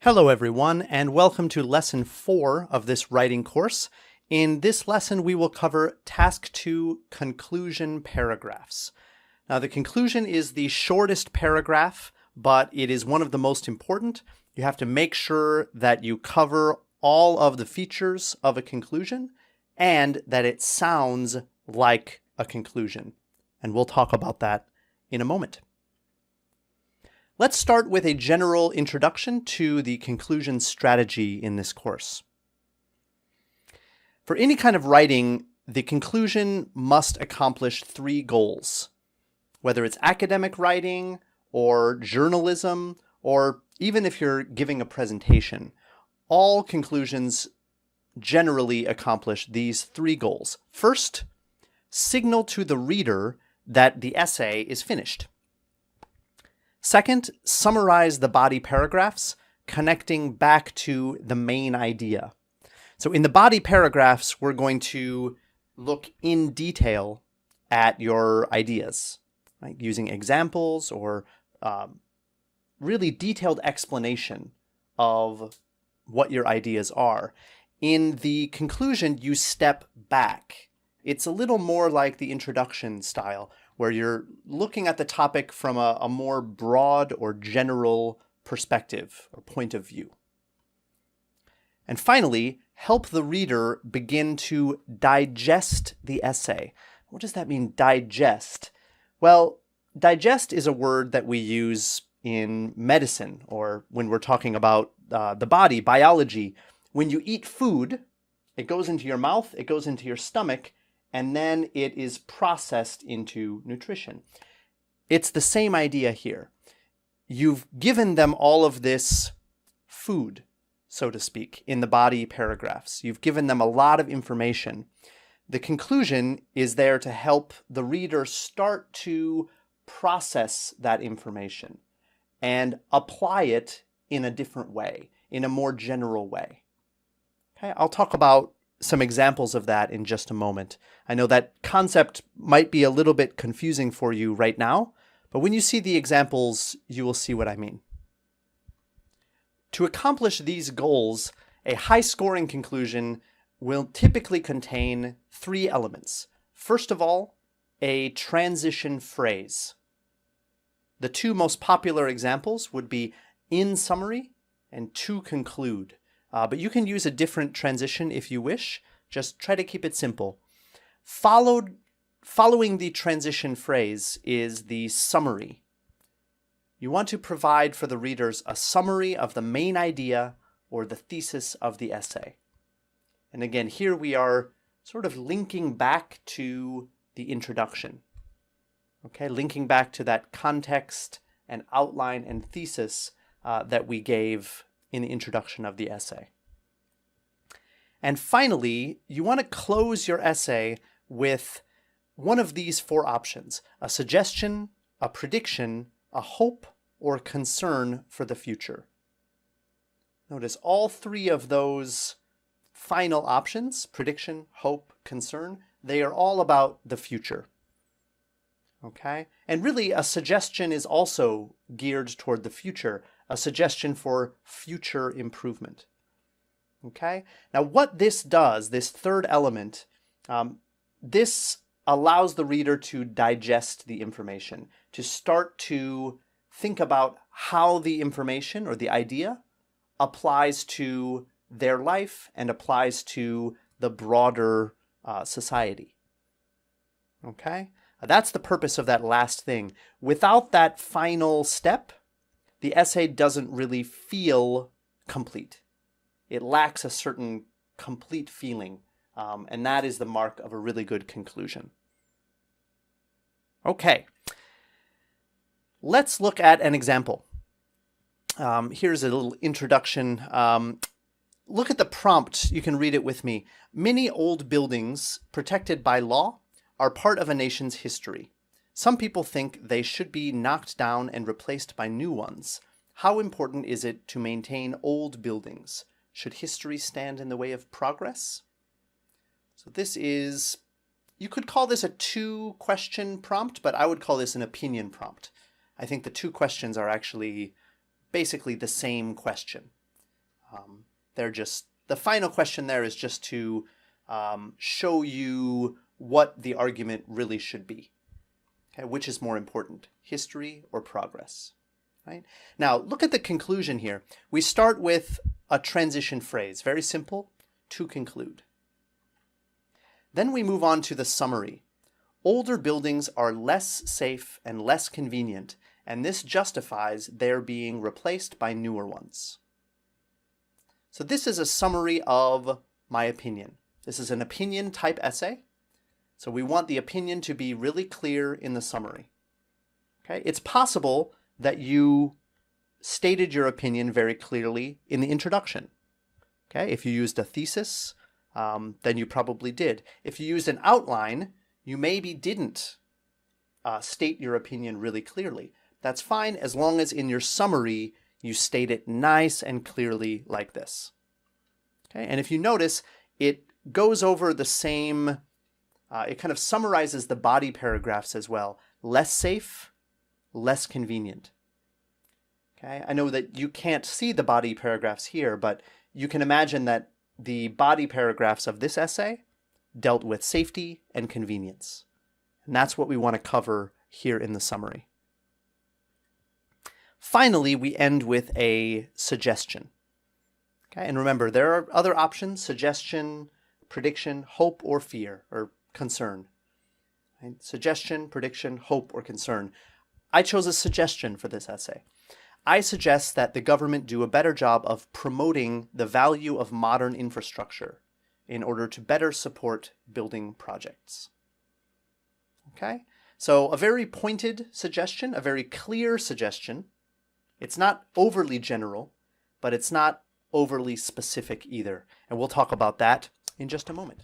Hello everyone, and welcome to Lesson 4 of this writing course. In this lesson, we will cover Task 2, Conclusion Paragraphs. Now, the conclusion is the shortest paragraph, but it is one of the most important. You have to make sure that you cover all of the features of a conclusion and that it sounds like a conclusion. And we'll talk about that in a moment. Let's start with a general introduction to the conclusion strategy in this course. For any kind of writing, the conclusion must accomplish 3 goals. Whether it's academic writing or journalism, or even if you're giving a presentation, all conclusions generally accomplish these 3 goals. First, signal to the reader that the essay is finished. Second, summarize the body paragraphs, connecting back to the main idea. So in the body paragraphs, we're going to look in detail at your ideas, right? Using examples or really detailed explanation of what your ideas are. In the conclusion, you step back. It's a little more like the introduction style, where you're looking at the topic from a more broad or general perspective or point of view. And finally, help the reader begin to digest the essay. What does that mean, digest? Well, digest is a word that we use in medicine or when we're talking about the body, biology. When you eat food, it goes into your mouth, it goes into your stomach, and then it is processed into nutrition. It's the same idea here. You've given them all of this food, so to speak, in the body paragraphs. You've given them a lot of information. The conclusion is there to help the reader start to process that information and apply it in a different way, in a more general way. Okay, I'll talk about some examples of that in just a moment. I know that concept might be a little bit confusing for you right now, but when you see the examples, you will see what I mean. To accomplish these goals, a high-scoring conclusion will typically contain 3 elements. First of all, a transition phrase. The 2 most popular examples would be in summary and to conclude. But you can use a different transition if you wish. Just try to keep it simple. Following the transition phrase is the summary. You want to provide for the readers a summary of the main idea or the thesis of the essay. And again, here we are sort of linking back to the introduction. Okay, linking back to that context and outline and thesis that we gave in the introduction of the essay. And finally, you want to close your essay with one of these 4 options: a suggestion, a prediction, a hope, or concern for the future. Notice all 3 of those final options, prediction, hope, concern, they are all about the future. Okay? And really, a suggestion is also geared toward the future, a suggestion for future improvement. Okay? Now, what this does, this 3rd element, this allows the reader to digest the information, to start to think about how the information or the idea applies to their life and applies to the broader society. Okay? That's the purpose of that last thing. Without that final step, the essay doesn't really feel complete. It lacks a certain complete feeling, and that is the mark of a really good conclusion. Okay, let's look at an example. Here's a little introduction. Look at the prompt. You can read it with me. Many old buildings protected by law are part of a nation's history. Some people think they should be knocked down and replaced by new ones. How important is it to maintain old buildings? Should history stand in the way of progress? So this is, you could call this a 2-question prompt, but I would call this an opinion prompt. I think the 2 questions are actually basically the same question. They're just, the final question there is just to show you what the argument really should be. Okay, which is more important, history or progress? Right? Now, look at the conclusion here. We start with a transition phrase, very simple, to conclude. Then we move on to the summary. Older buildings are less safe and less convenient, and this justifies their being replaced by newer ones. So this is a summary of my opinion. This is an opinion type essay. So we want the opinion to be really clear in the summary. Okay? It's possible that you stated your opinion very clearly in the introduction. Okay? If you used a thesis, then you probably did. If you used an outline, you maybe didn't state your opinion really clearly. That's fine as long as in your summary you state it nice and clearly like this. Okay? And if you notice, it goes over the same, it kind of summarizes the body paragraphs as well. Less safe, less convenient. Okay? I know that you can't see the body paragraphs here, but you can imagine that the body paragraphs of this essay dealt with safety and convenience. And that's what we want to cover here in the summary. Finally, we end with a suggestion. Okay? And remember, there are other options: suggestion, prediction, hope, or fear, or concern. Right? Suggestion, prediction, hope, or concern. I chose a suggestion for this essay. I suggest that the government do a better job of promoting the value of modern infrastructure in order to better support building projects. Okay? So a very pointed suggestion, a very clear suggestion. It's not overly general, but it's not overly specific either. And we'll talk about that in just a moment.